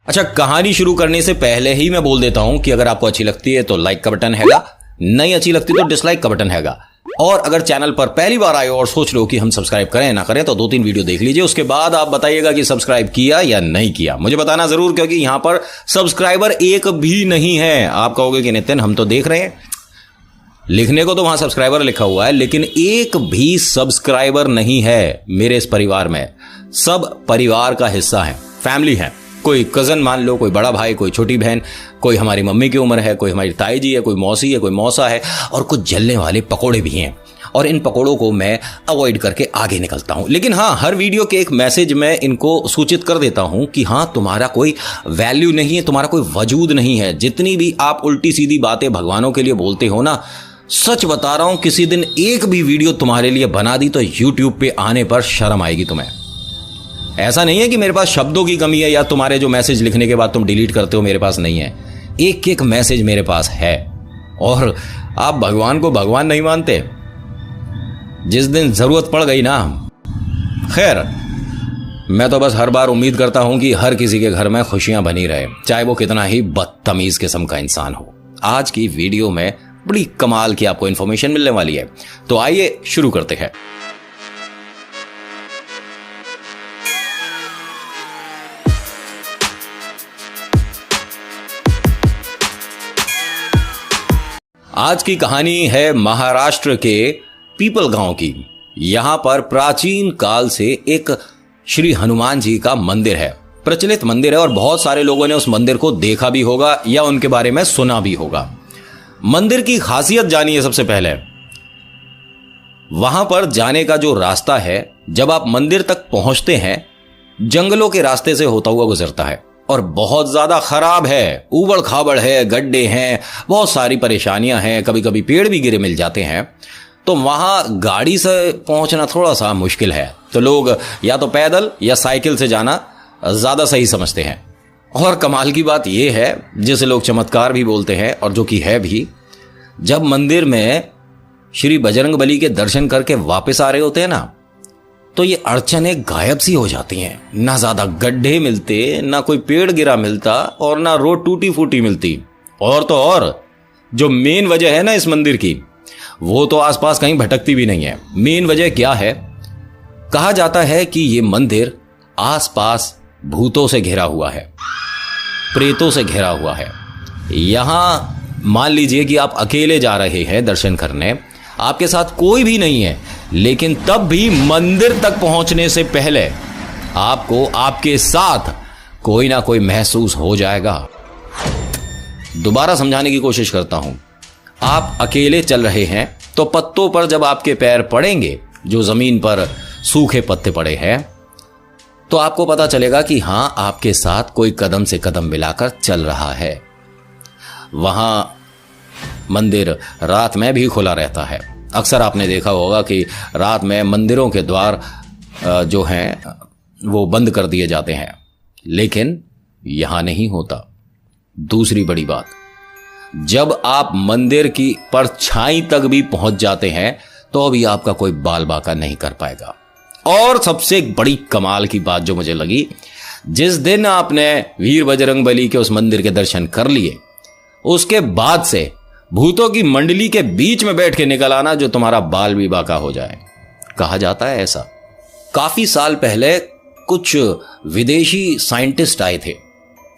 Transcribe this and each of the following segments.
अच्छा, कहानी शुरू करने से पहले ही मैं बोल देता हूं कि अगर आपको अच्छी लगती है तो लाइक का बटन हैगा, नहीं अच्छी लगती तो डिसलाइक का बटन हैगा। और अगर चैनल पर पहली बार आए और सोच रहे हो कि हम सब्सक्राइब करें ना करें तो 2-3 वीडियो देख लीजिए, उसके बाद आप बताइएगा कि सब्सक्राइब किया या नहीं किया। मुझे बताना जरूर, क्योंकि यहां पर सब्सक्राइबर एक भी नहीं है। आप कहोगे कि नितिन हम तो देख रहे हैं, लिखने को तो वहां सब्सक्राइबर लिखा हुआ है, लेकिन एक भी सब्सक्राइबर नहीं है मेरे इस परिवार में। सब परिवार का हिस्सा है, फैमिली है। कोई कजन मान लो, कोई बड़ा भाई, कोई छोटी बहन, कोई हमारी मम्मी की उम्र है, कोई हमारी ताई जी है, कोई मौसी है, कोई मौसा है, और कुछ जलने वाले पकोड़े भी हैं। और इन पकोड़ों को मैं अवॉइड करके आगे निकलता हूं। लेकिन हाँ, हर वीडियो के एक मैसेज में इनको सूचित कर देता हूं कि हाँ, तुम्हारा कोई वैल्यू नहीं है, तुम्हारा कोई वजूद नहीं है। जितनी भी आप उल्टी सीधी बातें भगवानों के लिए बोलते हो ना, सच बता रहा हूं, किसी दिन एक भी वीडियो तुम्हारे लिए बना दी तो यूट्यूब पे आने पर शर्म आएगी तुम्हें। ऐसा नहीं है कि मेरे पास शब्दों की कमी है या तुम्हारे जो मैसेज लिखने के बाद तुम डिलीट करते हो मेरे पास नहीं है। एक एक मैसेज मेरे पास है। और आप भगवान को भगवान नहीं मानते, जिस दिन जरूरत पड़ गई ना। खैर, मैं तो बस हर बार उम्मीद करता हूं कि हर किसी के घर में खुशियां बनी रहे, चाहे वो कितना ही बदतमीज किस्म का इंसान हो। आज की वीडियो में बड़ी कमाल की आपको इंफॉर्मेशन मिलने वाली है, तो आइए शुरू करते हैं। आज की कहानी है महाराष्ट्र के पीपल गांव की। यहां पर प्राचीन काल से एक श्री हनुमान जी का मंदिर है, प्रचलित मंदिर है, और बहुत सारे लोगों ने उस मंदिर को देखा भी होगा या उनके बारे में सुना भी होगा। मंदिर की खासियत जानिए। सबसे पहले वहां पर जाने का जो रास्ता है, जब आप मंदिर तक पहुंचते हैं, जंगलों के रास्ते से होता हुआ गुजरता है और बहुत ज्यादा खराब है, ऊबड़ खाबड़ है, गड्ढे हैं, बहुत सारी परेशानियां हैं, कभी कभी पेड़ भी गिरे मिल जाते हैं। तो वहां गाड़ी से पहुंचना थोड़ा सा मुश्किल है, तो लोग या तो पैदल या साइकिल से जाना ज्यादा सही समझते हैं। और कमाल की बात यह है, जिसे लोग चमत्कार भी बोलते हैं और जो कि है भी, जब मंदिर में श्री बजरंगबली के दर्शन करके वापस आ रहे होते हैं ना, तो ये अड़चनें गायब सी हो जाती हैं। ना ज्यादा गड्ढे मिलते, ना कोई पेड़ गिरा मिलता, और ना रोड टूटी फूटी मिलती। और तो और जो मेन वजह है ना इस मंदिर की, वो तो आसपास कहीं भटकती भी नहीं है। मेन वजह क्या है? कहा जाता है कि ये मंदिर आसपास भूतों से घिरा हुआ है, प्रेतों से घिरा हुआ है। यहां मान लीजिए कि आप अकेले जा रहे हैं दर्शन करने, आपके साथ कोई भी नहीं है, लेकिन तब भी मंदिर तक पहुंचने से पहले आपको आपके साथ कोई ना कोई महसूस हो जाएगा। दोबारा समझाने की कोशिश करता हूं। आप अकेले चल रहे हैं तो पत्तों पर जब आपके पैर पड़ेंगे, जो जमीन पर सूखे पत्ते पड़े हैं, तो आपको पता चलेगा कि हां, आपके साथ कोई कदम से कदम मिलाकर चल रहा है। वहां मंदिर रात में भी खुला रहता है। अक्सर आपने देखा होगा कि रात में मंदिरों के द्वार जो हैं वो बंद कर दिए जाते हैं, लेकिन यहां नहीं होता। दूसरी बड़ी बात, जब आप मंदिर की परछाई तक भी पहुंच जाते हैं तो अभी आपका कोई बाल बाका नहीं कर पाएगा। और सबसे बड़ी कमाल की बात जो मुझे लगी, जिस दिन आपने वीर बजरंगबली के उस मंदिर के दर्शन कर लिए, उसके बाद से भूतों की मंडली के बीच में बैठ के निकल आना जो तुम्हारा बाल भी बाका हो जाए। कहा जाता है ऐसा। काफी साल पहले कुछ विदेशी साइंटिस्ट आए थे,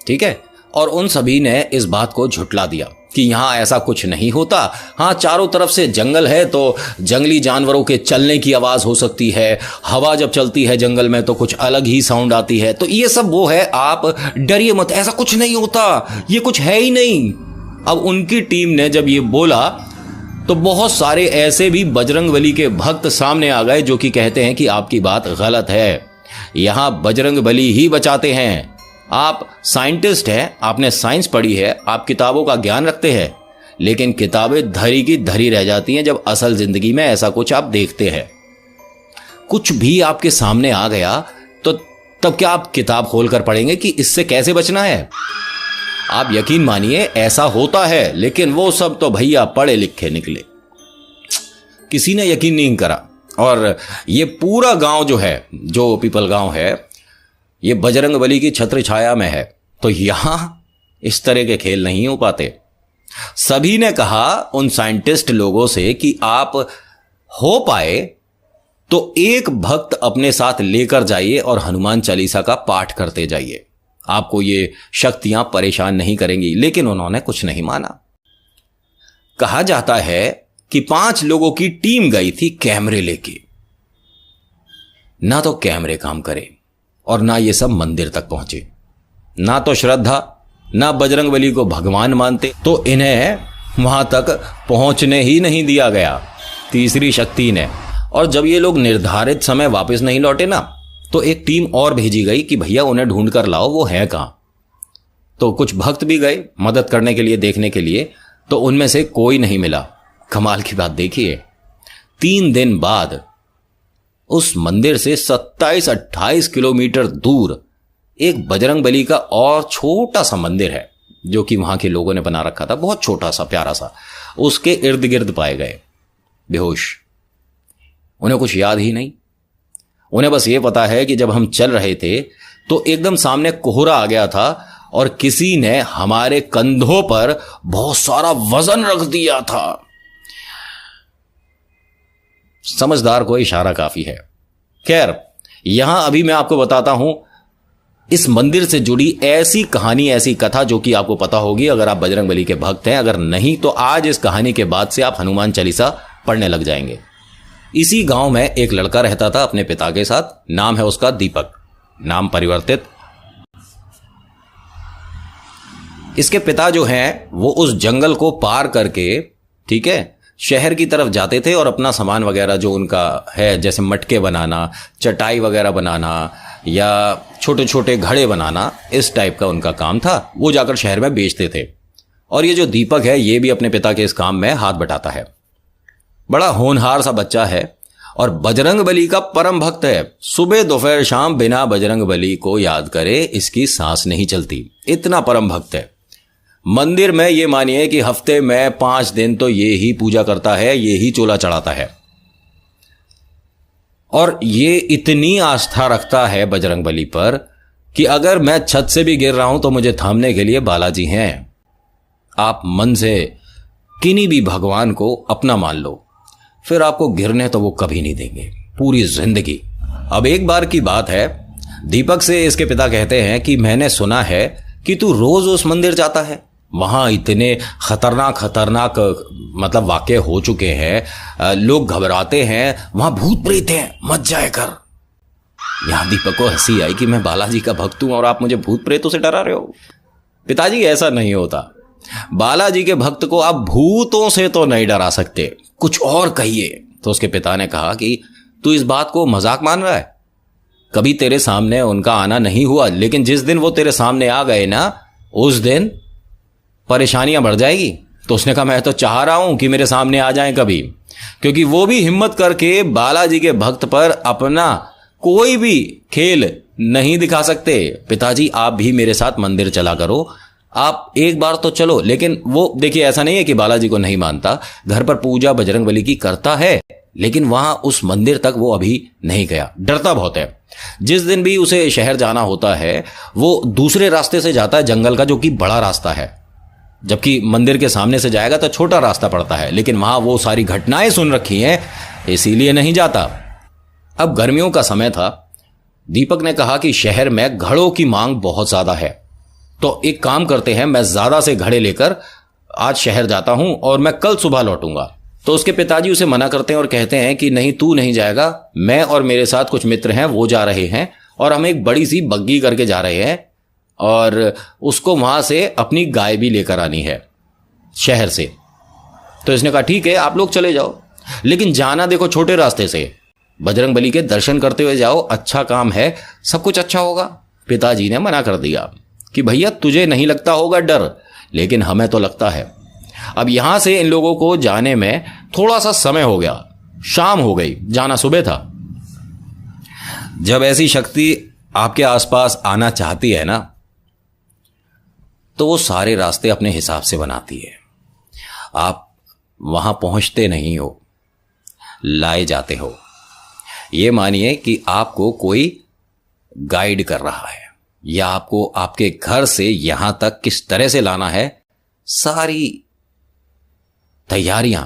ठीक है, और उन सभी ने इस बात को झुटला दिया कि यहां ऐसा कुछ नहीं होता। हां, चारों तरफ से जंगल है तो जंगली जानवरों के चलने की आवाज हो सकती है, हवा जब चलती है जंगल में तो कुछ अलग ही साउंड आती है। तो ये सब वो है, आप डरिए मत, ऐसा कुछ नहीं होता, ये कुछ है ही नहीं। अब उनकी टीम ने जब ये बोला तो बहुत सारे ऐसे भी बजरंगबली के भक्त सामने आ गए जो कि कहते हैं कि आपकी बात गलत है, यहां बजरंगबली ही बचाते हैं। आप साइंटिस्ट हैं, आपने साइंस पढ़ी है, आप किताबों का ज्ञान रखते हैं, लेकिन किताबें धरी की धरी रह जाती हैं जब असल जिंदगी में ऐसा कुछ आप देखते हैं। कुछ भी आपके सामने आ गया तो तब क्या आप किताब खोलकर पढ़ेंगे कि इससे कैसे बचना है? आप यकीन मानिए ऐसा होता है, लेकिन वो सब तो भैया पढ़े लिखे निकले। किसी ने यकीन नहीं करा। और ये पूरा गांव जो है, जो पीपल गांव है, ये बजरंगबली की छत्र छाया में है। तो यहां इस तरह के खेल नहीं हो पाते। सभी ने कहा उन साइंटिस्ट लोगों से कि आप हो पाए तो एक भक्त अपने साथ लेकर जाइए और हनुमान चालीसा का पाठ करते जाइए, आपको ये शक्तियां परेशान नहीं करेंगी। लेकिन उन्होंने कुछ नहीं माना। कहा जाता है कि 5 लोगों की टीम गई थी कैमरे लेके। ना तो कैमरे काम करे और ना ये सब मंदिर तक पहुंचे, ना तो श्रद्धा, ना बजरंगबली को भगवान मानते, तो इन्हें वहां तक पहुंचने ही नहीं दिया गया तीसरी शक्ति ने। और जब ये लोग निर्धारित समय वापस नहीं लौटे ना, तो एक टीम और भेजी गई कि भैया उन्हें ढूंढ कर लाओ, वो है कहां। तो कुछ भक्त भी गए मदद करने के लिए, देखने के लिए, तो उनमें से कोई नहीं मिला। कमाल की बात देखिए, 3 दिन बाद उस मंदिर से 27-28 किलोमीटर दूर एक बजरंगबली का और छोटा सा मंदिर है, जो कि वहां के लोगों ने बना रखा था, बहुत छोटा सा प्यारा सा। उसके इर्द गिर्द पाए गए बेहोश। उन्हें कुछ याद ही नहीं। उन्हें बस ये पता है कि जब हम चल रहे थे तो एकदम सामने कोहरा आ गया था और किसी ने हमारे कंधों पर बहुत सारा वजन रख दिया था। समझदार को इशारा काफी है। खैर, यहां अभी मैं आपको बताता हूं इस मंदिर से जुड़ी ऐसी कहानी, ऐसी कथा जो कि आपको पता होगी अगर आप बजरंगबली के भक्त हैं। अगर नहीं तो आज इस कहानी के बाद से आप हनुमान चालीसा पढ़ने लग जाएंगे। इसी गांव में एक लड़का रहता था अपने पिता के साथ। नाम है उसका दीपक, नाम परिवर्तित। इसके पिता जो हैं वो उस जंगल को पार करके, ठीक है, शहर की तरफ जाते थे और अपना सामान वगैरह जो उनका है, जैसे मटके बनाना, चटाई वगैरह बनाना या छोटे छोटे घड़े बनाना, इस टाइप का उनका काम था, वो जाकर शहर में बेचते थे। और ये जो दीपक है ये भी अपने पिता के इस काम में हाथ बटाता है। बड़ा होनहार सा बच्चा है और बजरंगबली का परम भक्त है। सुबह दोपहर शाम बिना बजरंगबली को याद करे इसकी सांस नहीं चलती, इतना परम भक्त है। मंदिर में ये मानिए कि हफ्ते में 5 दिन तो ये ही पूजा करता है, ये ही चोला चढ़ाता है। और ये इतनी आस्था रखता है बजरंगबली पर कि अगर मैं छत से भी गिर रहा हूं तो मुझे थामने के लिए बालाजी हैं। आप मन से किन्हीं भी भगवान को अपना मान लो, फिर आपको गिरने तो वो कभी नहीं देंगे पूरी जिंदगी। अब एक बार की बात है, दीपक से इसके पिता कहते हैं कि मैंने सुना है कि तू रोज उस मंदिर जाता है, वहां इतने खतरनाक मतलब वाकये हो चुके हैं, लोग घबराते हैं, वहां भूत प्रेत हैं, मत जाए कर। यहां दीपक को हंसी आई कि मैं बालाजी का भक्त हूं और आप मुझे भूत प्रेतों से डरा रहे हो। पिताजी, ऐसा नहीं होता। बालाजी के भक्त को आप भूतों से तो नहीं डरा सकते, कुछ और कहिए। तो उसके पिता ने कहा कि तू इस बात को मजाक मान रहा है, कभी तेरे सामने उनका आना नहीं हुआ, लेकिन जिस दिन वो तेरे सामने आ गए ना, उस दिन परेशानियां बढ़ जाएगी। तो उसने कहा मैं तो चाह रहा हूं कि मेरे सामने आ जाएं कभी, क्योंकि वो भी हिम्मत करके बालाजी के भक्त पर अपना कोई भी खेल नहीं दिखा सकते। पिताजी, आप भी मेरे साथ मंदिर चला करो, आप एक बार तो चलो। लेकिन वो देखिए, ऐसा नहीं है कि बालाजी को नहीं मानता, घर पर पूजा बजरंगबली की करता है, लेकिन वहां उस मंदिर तक वो अभी नहीं गया, डरता बहुत है। जिस दिन भी उसे शहर जाना होता है वो दूसरे रास्ते से जाता है, जंगल का, जो कि बड़ा रास्ता है, जबकि मंदिर के सामने से जाएगा तो छोटा रास्ता पड़ता है। लेकिन वहां वो सारी घटनाएं सुन रखी हैं, इसीलिए नहीं जाता। अब गर्मियों का समय था। दीपक ने कहा कि शहर में घड़ों की मांग बहुत ज्यादा है, तो एक काम करते हैं, मैं ज्यादा से घड़े लेकर आज शहर जाता हूं और मैं कल सुबह लौटूंगा। तो उसके पिताजी उसे मना करते हैं और कहते हैं कि नहीं, तू नहीं जाएगा, मैं और मेरे साथ कुछ मित्र हैं वो जा रहे हैं और हम एक बड़ी सी बग्गी करके जा रहे हैं और उसको वहां से अपनी गाय भी लेकर आनी है शहर से। तो इसने कहा ठीक है, आप लोग चले जाओ, लेकिन जाना देखो छोटे रास्ते से, बजरंगबली के दर्शन करते हुए जाओ, अच्छा काम है, सब कुछ अच्छा होगा। पिताजी ने मना कर दिया कि भैया तुझे नहीं लगता होगा डर, लेकिन हमें तो लगता है। अब यहां से इन लोगों को जाने में थोड़ा सा समय हो गया, शाम हो गई, जाना सुबह था। जब ऐसी शक्ति आपके आसपास आना चाहती है ना, तो वो सारे रास्ते अपने हिसाब से बनाती है। आप वहां पहुंचते नहीं हो, लाए जाते हो। ये मानिए कि आपको कोई गाइड कर रहा है, या आपको आपके घर से यहां तक किस तरह से लाना है, सारी तैयारियां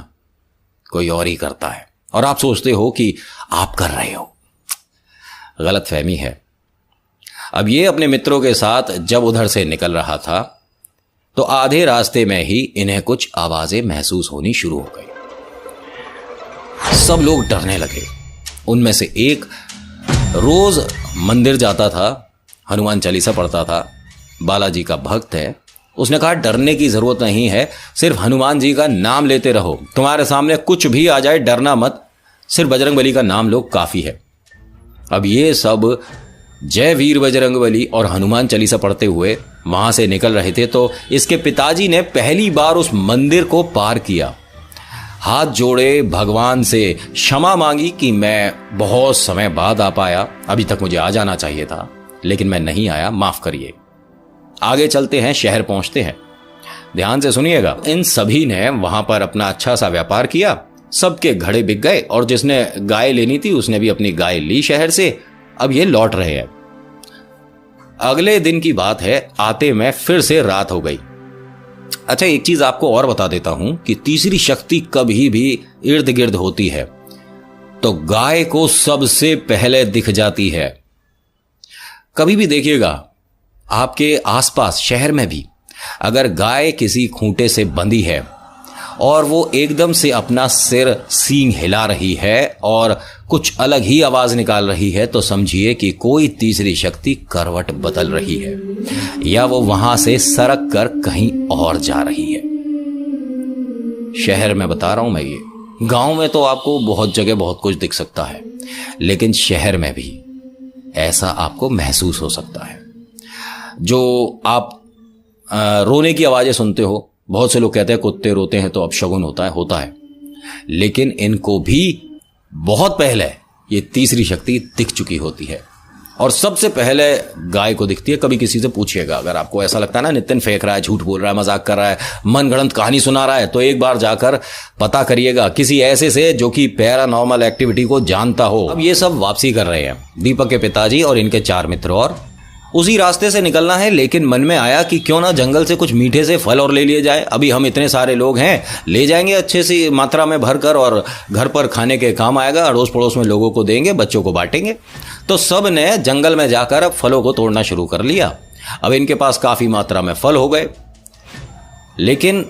कोई और ही करता है और आप सोचते हो कि आप कर रहे हो। गलत फहमी है। अब ये अपने मित्रों के साथ जब उधर से निकल रहा था तो आधे रास्ते में ही इन्हें कुछ आवाजें महसूस होनी शुरू हो गई। सब लोग डरने लगे। उनमें से एक रोज मंदिर जाता था, हनुमान चालीसा पढ़ता था, बालाजी का भक्त है। उसने कहा डरने की जरूरत नहीं है, सिर्फ हनुमान जी का नाम लेते रहो, तुम्हारे सामने कुछ भी आ जाए डरना मत, सिर्फ बजरंगबली का नाम लो, काफी है। अब ये सब जय वीर बजरंगबली और हनुमान चालीसा पढ़ते हुए वहां से निकल रहे थे तो इसके पिताजी ने पहली बार उस मंदिर को पार किया। हाथ जोड़े, भगवान से क्षमा मांगी कि मैं बहुत समय बाद आ पाया, अभी तक मुझे आ जाना चाहिए था लेकिन मैं नहीं आया, माफ करिए। आगे चलते हैं, शहर पहुंचते हैं। ध्यान से सुनिएगा। इन सभी ने वहां पर अपना अच्छा सा व्यापार किया, सबके घड़े बिक गए और जिसने गाय लेनी थी उसने भी अपनी गाय ली शहर से। अब ये लौट रहे हैं। अगले दिन की बात है, आते में फिर से रात हो गई। अच्छा, एक चीज आपको और बता देता हूं कि तीसरी शक्ति कभी भी इर्द गिर्द होती है तो गाय को सबसे पहले दिख जाती है। कभी भी देखिएगा आपके आसपास शहर में भी अगर गाय किसी खूंटे से बंधी है और वो एकदम से अपना सिर सींग हिला रही है और कुछ अलग ही आवाज निकाल रही है तो समझिए कि कोई तीसरी शक्ति करवट बदल रही है या वो वहां से सरक कर कहीं और जा रही है। शहर में बता रहा हूं मैं, ये गांव में तो आपको बहुत जगह बहुत कुछ दिख सकता है लेकिन शहर में भी ऐसा आपको महसूस हो सकता है। जो आप रोने की आवाजें सुनते हो, बहुत से लोग कहते हैं कुत्ते रोते हैं तो अपशगुन होता है, लेकिन इनको भी बहुत पहले ये तीसरी शक्ति दिख चुकी होती है और सबसे पहले गाय को दिखती है। कभी किसी से पूछिएगा, अगर आपको ऐसा लगता है ना नितिन फेंक रहा है, झूठ बोल रहा है, मजाक कर रहा है, मनगढ़ंत कहानी सुना रहा है, तो एक बार जाकर पता करिएगा किसी ऐसे से जो कि पैरानॉर्मल एक्टिविटी को जानता हो। अब ये सब वापसी कर रहे हैं, दीपक के पिताजी और इनके 4 मित्र, और उसी रास्ते से निकलना है। लेकिन मन में आया कि क्यों ना जंगल से कुछ मीठे से फल और ले लिए जाए। अभी हम इतने सारे लोग हैं, ले जाएंगे अच्छे सी मात्रा में भरकर और घर पर खाने के काम आएगा, अड़ोस पड़ोस में लोगों को देंगे, बच्चों को बांटेंगे। तो सब ने जंगल में जाकर अब फलों को तोड़ना शुरू कर लिया। अब इनके पास काफी मात्रा में फल हो गए, लेकिन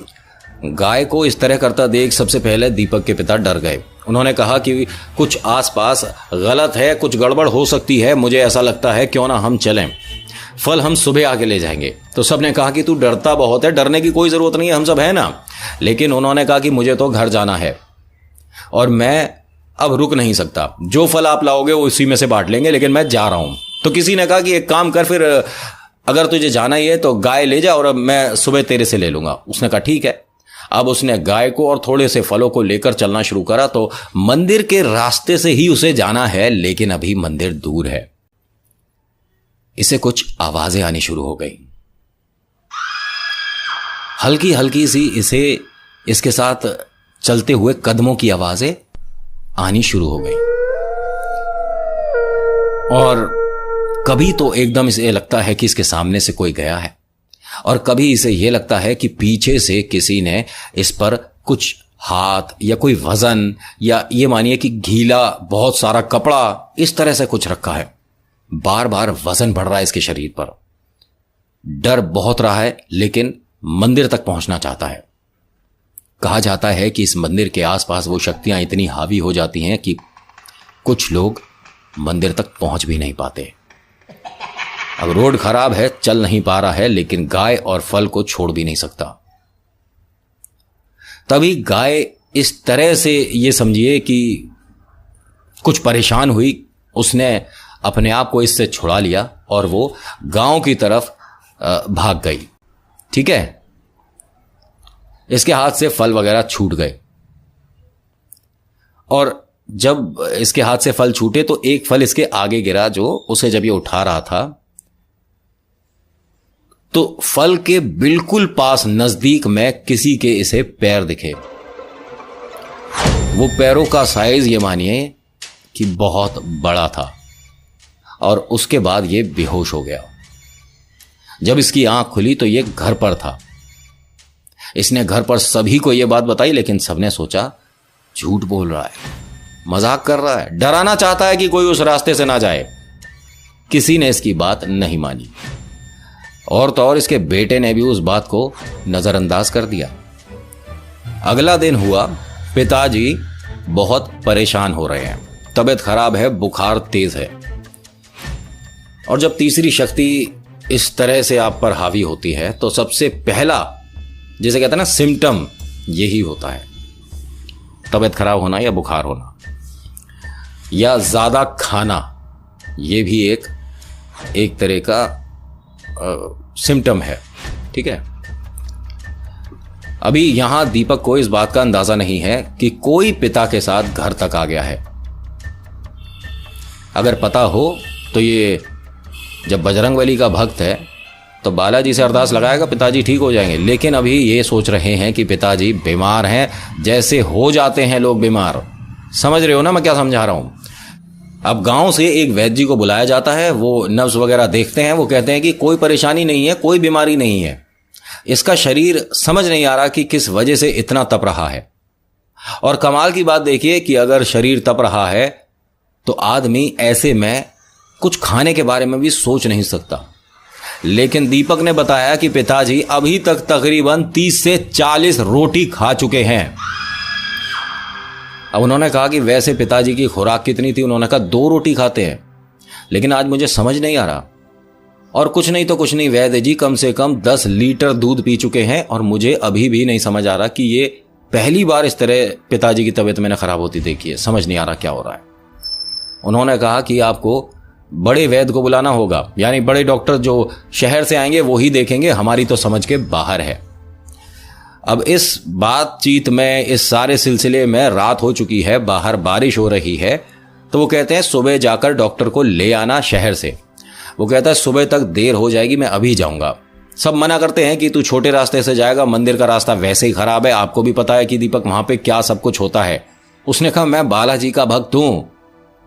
गाय को इस तरह करता देख सबसे पहले दीपक के पिता डर गए। उन्होंने कहा कि कुछ आसपास गलत है, कुछ गड़बड़ हो सकती है, मुझे ऐसा लगता है क्यों ना हम चलें, फल हम सुबह आके ले जाएंगे। तो सबने कहा कि तू डरता बहुत है, डरने की कोई जरूरत नहीं है, हम सब है ना। लेकिन उन्होंने कहा कि मुझे तो घर जाना है और मैं अब रुक नहीं सकता, जो फल आप लाओगे वो उसी में से बांट लेंगे, लेकिन मैं जा रहा हूं। तो किसी ने कहा कि एक काम कर, फिर अगर तुझे जाना ही है तो गाय ले जा और अब मैं सुबह तेरे से ले लूंगा। उसने कहा ठीक है। अब उसने गाय को और थोड़े से फलों को लेकर चलना शुरू करा। तो मंदिर के रास्ते से ही उसे जाना है, लेकिन अभी मंदिर दूर है। इसे कुछ आवाजें आनी शुरू हो गई, हल्की हल्की सी इसे इसके साथ चलते हुए कदमों की आवाजें आनी शुरू हो गई। और कभी तो एकदम इसे लगता है कि इसके सामने से कोई गया है और कभी इसे यह लगता है कि पीछे से किसी ने इस पर कुछ हाथ या कोई वजन या ये मानिए कि गीला बहुत सारा कपड़ा इस तरह से कुछ रखा है। बार बार वजन बढ़ रहा है इसके शरीर पर। डर बहुत रहा है लेकिन मंदिर तक पहुंचना चाहता है। कहा जाता है कि इस मंदिर के आसपास वो शक्तियां इतनी हावी हो जाती हैं कि कुछ लोग मंदिर तक पहुंच भी नहीं पाते। अब रोड खराब है, चल नहीं पा रहा है, लेकिन गाय और फल को छोड़ भी नहीं सकता। तभी गाय इस तरह से ये समझिए कि कुछ परेशान हुई, उसने अपने आप को इससे छुड़ा लिया और वो गांव की तरफ भाग गई। ठीक है, इसके हाथ से फल वगैरह छूट गए और जब इसके हाथ से फल छूटे तो एक फल इसके आगे गिरा, जो उसे जब ये उठा रहा था तो फल के बिल्कुल पास नजदीक में किसी के इसे पैर दिखे। वो पैरों का साइज ये मानिए कि बहुत बड़ा था और उसके बाद ये बेहोश हो गया। जब इसकी आंख खुली तो ये घर पर था। इसने घर पर सभी को यह बात बताई, लेकिन सबने सोचा झूठ बोल रहा है, मजाक कर रहा है, डराना चाहता है कि कोई उस रास्ते से ना जाए। किसी ने इसकी बात नहीं मानी, और तो और इसके बेटे ने भी उस बात को नजरअंदाज कर दिया। अगला दिन हुआ, पिताजी बहुत परेशान हो रहे हैं, तबीयत खराब है, बुखार तेज है। और जब तीसरी शक्ति इस तरह से आप पर हावी होती है तो सबसे पहला, जिसे कहते हैं ना, सिम्टम यही होता है, तबीयत खराब होना या बुखार होना या ज्यादा खाना। यह भी एक तरह का सिम्टम है। ठीक है, अभी यहां दीपक को इस बात का अंदाजा नहीं है कि कोई पिता के साथ घर तक आ गया है। अगर पता हो तो ये जब बजरंगबली का भक्त है तो बालाजी से अरदास लगाएगा, पिताजी ठीक हो जाएंगे। लेकिन अभी ये सोच रहे हैं कि पिताजी बीमार हैं, जैसे हो जाते हैं लोग बीमार। समझ रहे हो ना मैं क्या समझा रहा हूं? अब गांव से एक वैद्य जी को बुलाया जाता है, वो नब्ज वगैरह देखते हैं, वो कहते हैं कि कोई परेशानी नहीं है, कोई बीमारी नहीं है, इसका शरीर समझ नहीं आ रहा कि किस वजह से इतना तप रहा है। और कमाल की बात देखिए कि अगर शरीर तप रहा है तो आदमी ऐसे में कुछ खाने के बारे में भी सोच नहीं सकता। लेकिन दीपक ने बताया कि पिताजी अभी तक तकरीबन 30 से 40 रोटी खा चुके हैं। अब उन्होंने कहा कि वैसे पिताजी की खुराक कितनी थी? उन्होंने कहा 2 रोटी खाते हैं, लेकिन आज मुझे समझ नहीं आ रहा। और कुछ नहीं तो कुछ नहीं, वैद्य जी कम से कम 10 लीटर दूध पी चुके हैं और मुझे अभी भी नहीं समझ आ रहा कि ये पहली बार इस तरह पिताजी की तबीयत मैंने खराब होती देखी है। समझ नहीं आ रहा क्या हो रहा है। उन्होंने कहा कि आपको बड़े वैद्य को बुलाना होगा, यानी बड़े डॉक्टर जो शहर से आएंगे वो ही देखेंगे, हमारी तो समझ के बाहर है। अब इस बातचीत में, इस सारे सिलसिले में रात हो चुकी है, बाहर बारिश हो रही है, तो वो कहते हैं सुबह जाकर डॉक्टर को ले आना शहर से। वो कहता है सुबह तक देर हो जाएगी, मैं अभी जाऊंगा। सब मना करते हैं कि तू छोटे रास्ते से जाएगा, मंदिर का रास्ता वैसे ही खराब है, आपको भी पता है कि दीपक वहां पे क्या सब कुछ होता है। उसने कहा मैं बालाजी का भक्त हूं,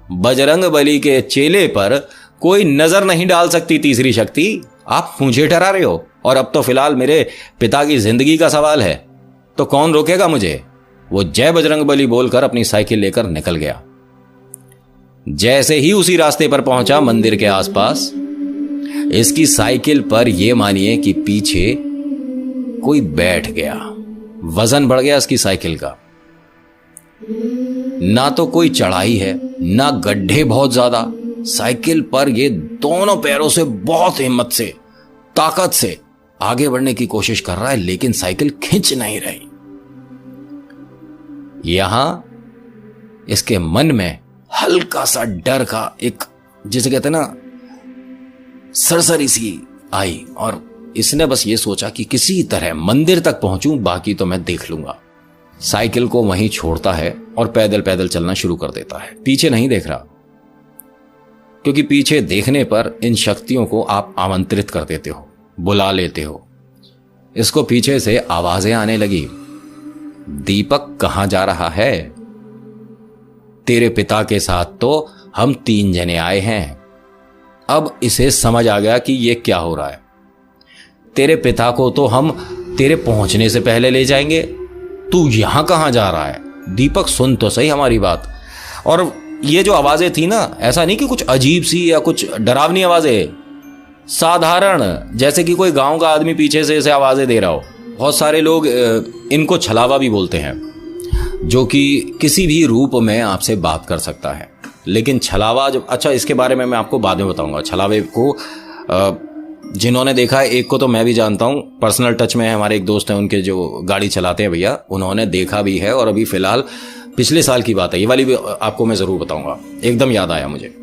बजरंगबली के चेले पर कोई नजर नहीं डाल सकती तीसरी शक्ति। आप मुझे डरा रहे हो, और अब तो फिलहाल मेरे पिता की जिंदगी का सवाल है, तो कौन रोकेगा मुझे? वो जय बजरंगबली बोलकर अपनी साइकिल लेकर निकल गया। जैसे ही उसी रास्ते पर पहुंचा मंदिर के आसपास, इसकी साइकिल पर यह मानिए कि पीछे कोई बैठ गया। वजन बढ़ गया इसकी साइकिल का। ना तो कोई चढ़ाई है, ना गड्ढे बहुत ज्यादा। साइकिल पर ये दोनों पैरों से बहुत हिम्मत से, ताकत से आगे बढ़ने की कोशिश कर रहा है, लेकिन साइकिल खिंच नहीं रही। यहां इसके मन में हल्का सा डर का एक, जिसे कहते हैं ना, सरसरी सी आई, और इसने बस ये सोचा कि किसी तरह मंदिर तक पहुंचूं, बाकी तो मैं देख लूंगा। साइकिल को वहीं छोड़ता है और पैदल पैदल चलना शुरू कर देता है। पीछे नहीं देख रहा, क्योंकि पीछे देखने पर इन शक्तियों को आप आमंत्रित कर देते हो, बुला लेते हो। इसको पीछे से आवाजें आने लगी, दीपक कहां जा रहा है? तेरे पिता के साथ तो हम 3 जने आए हैं। अब इसे समझ आ गया कि यह क्या हो रहा है। तेरे पिता को तो हम तेरे पहुंचने से पहले ले जाएंगे, तू यहां कहां जा रहा है? दीपक सुन तो सही हमारी बात। और ये जो आवाजें थी ना, ऐसा नहीं कि कुछ अजीब सी या कुछ डरावनी आवाजें, साधारण, जैसे कि कोई गांव का आदमी पीछे से इसे आवाजें दे रहा हो। बहुत सारे लोग इनको छलावा भी बोलते हैं, जो कि किसी भी रूप में आपसे बात कर सकता है। लेकिन छलावा जब, अच्छा इसके बारे में मैं आपको बाद में बताऊंगा। छलावे को जिन्होंने देखा है, एक को तो मैं भी जानता हूं, पर्सनल टच में है, हमारे एक दोस्त हैं, उनके जो गाड़ी चलाते हैं भैया, उन्होंने देखा भी है। और अभी फिलहाल पिछले साल की बात है, ये वाली भी आपको मैं जरूर बताऊंगा, एकदम याद आया मुझे।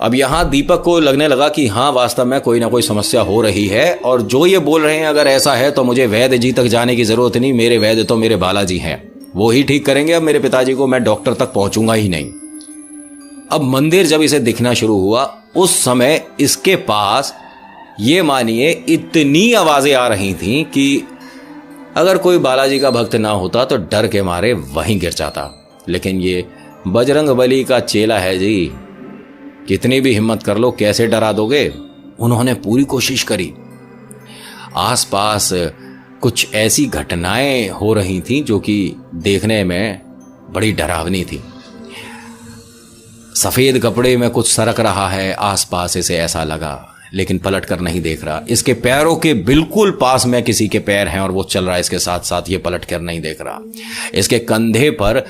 अब यहां दीपक को लगने लगा कि हाँ, वास्तव में कोई ना कोई समस्या हो रही है, और जो ये बोल रहे हैं अगर ऐसा है तो मुझे वैद्य जी तक जाने की जरूरत नहीं, मेरे वैद्य तो मेरे बालाजी हैं, वो ही ठीक करेंगे। अब मेरे पिताजी को मैं डॉक्टर तक पहुंचूंगा ही नहीं। अब मंदिर जब इसे दिखना शुरू हुआ, उस समय इसके पास ये मानिए इतनी आवाजें आ रही थीं कि अगर कोई बालाजी का भक्त ना होता तो डर के मारे वहीं गिर जाता। लेकिन ये बजरंगबली का चेला है जी, कितनी भी हिम्मत कर लो कैसे डरा दोगे? उन्होंने पूरी कोशिश करी, आसपास कुछ ऐसी घटनाएं हो रही थीं जो कि देखने में बड़ी डरावनी थी। सफेद कपड़े में कुछ सरक रहा है आसपास, इसे ऐसा लगा, लेकिन पलट कर नहीं देख रहा। इसके पैरों के बिल्कुल पास में किसी के पैर हैं और वो चल रहा है इसके साथ साथ, ये पलट कर नहीं देख रहा। इसके कंधे पर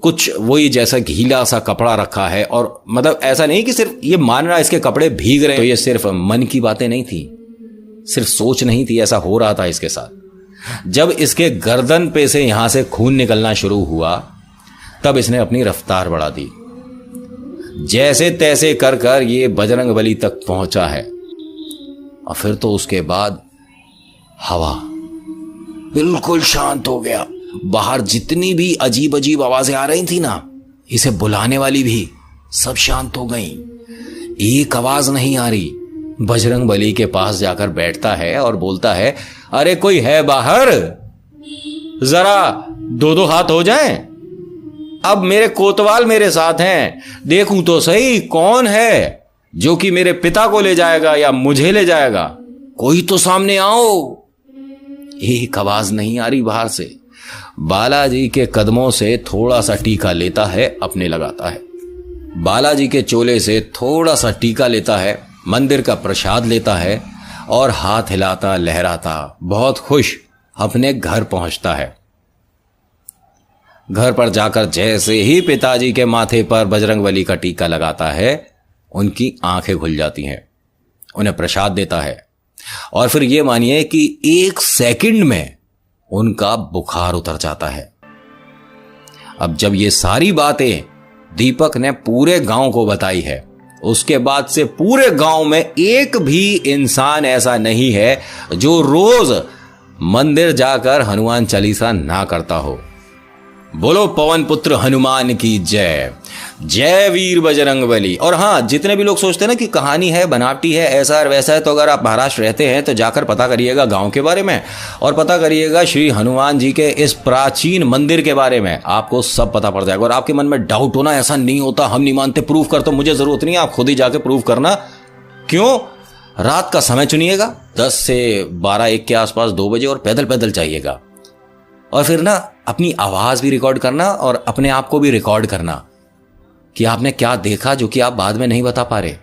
कुछ वही जैसा गीला सा कपड़ा रखा है, और मतलब ऐसा नहीं कि सिर्फ ये मान रहा इसके कपड़े भीग रहे हैं, तो ये सिर्फ मन की बातें नहीं थी, सिर्फ सोच नहीं थी, ऐसा हो रहा था इसके साथ। जब इसके गर्दन पे से यहां से खून निकलना शुरू हुआ तब इसने अपनी रफ्तार बढ़ा दी। जैसे तैसे कर कर ये बजरंगबली तक पहुंचा है, और फिर तो उसके बाद हवा बिल्कुल शांत हो गया। बाहर जितनी भी अजीब अजीब आवाजें आ रही थी ना, इसे बुलाने वाली भी, सब शांत हो गई। एक आवाज नहीं आ रही। बजरंगबली के पास जाकर बैठता है और बोलता है, अरे कोई है बाहर, जरा दो दो हाथ हो जाएं। अब मेरे कोतवाल मेरे साथ हैं, देखूं तो सही कौन है जो कि मेरे पिता को ले जाएगा या मुझे ले जाएगा, कोई तो सामने आओ। एक आवाज नहीं आ रही बाहर से। बालाजी के कदमों से थोड़ा सा टीका लेता है, अपने लगाता है। बालाजी के चोले से थोड़ा सा टीका लेता है, मंदिर का प्रसाद लेता है और हाथ हिलाता लहराता बहुत खुश अपने घर पहुंचता है। घर पर जाकर जैसे ही पिताजी के माथे पर बजरंगबली का टीका लगाता है, उनकी आंखें खुल जाती हैं। उन्हें प्रसाद देता है और फिर ये मानिए कि 1 सेकंड में उनका बुखार उतर जाता है। अब जब ये सारी बातें दीपक ने पूरे गांव को बताई है, उसके बाद से पूरे गांव में एक भी इंसान ऐसा नहीं है जो रोज मंदिर जाकर हनुमान चालीसा ना करता हो। बोलो पवन पुत्र हनुमान की जय। जय वीर बजरंगबली। और हाँ, जितने भी लोग सोचते हैं ना कि कहानी है, बनावटी है, ऐसा और वैसा है, तो अगर आप महाराष्ट्र रहते हैं तो जाकर पता करिएगा गांव के बारे में, और पता करिएगा श्री हनुमान जी के इस प्राचीन मंदिर के बारे में, आपको सब पता पड़ जाएगा। और आपके मन में डाउट होना, ऐसा नहीं होता, हम नहीं मानते, प्रूफ कर, तो मुझे जरूरत नहीं है, आप खुद ही जाके प्रूफ करना। क्यों? रात का समय चुनिएगा, 10 से 12-1 के आसपास, 2 बजे, और पैदल पैदल जाइएगा। और फिर ना अपनी आवाज भी रिकॉर्ड करना और अपने आप को भी रिकॉर्ड करना कि आपने क्या देखा जो कि आप बाद में नहीं बता पा रहे।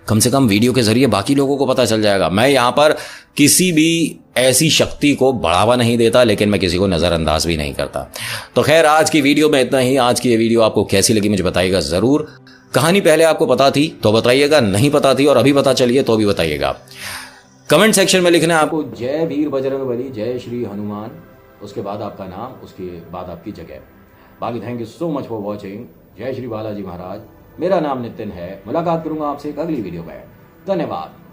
कम से कम वीडियो के जरिए बाकी लोगों को पता चल जाएगा। मैं यहां पर किसी भी ऐसी शक्ति को बढ़ावा नहीं देता, लेकिन मैं किसी को नजरअंदाज भी नहीं करता। तो खैर, आज की वीडियो में इतना ही। आज की ये वीडियो आपको कैसी लगी मुझे बताइएगा जरूर। कहानी पहले आपको पता थी तो बताइएगा, नहीं पता थी और अभी पता चलिए तो भी बताइएगा। कमेंट सेक्शन में लिखना है आपको जय वीर बजरंगबली, जय श्री हनुमान, उसके बाद आपका नाम, उसके बाद आपकी जगह। बाकी thank you so much for watching. जय श्री बालाजी महाराज। मेरा नाम नितिन है। मुलाकात करूंगा आपसे एक अगली वीडियो में। धन्यवाद।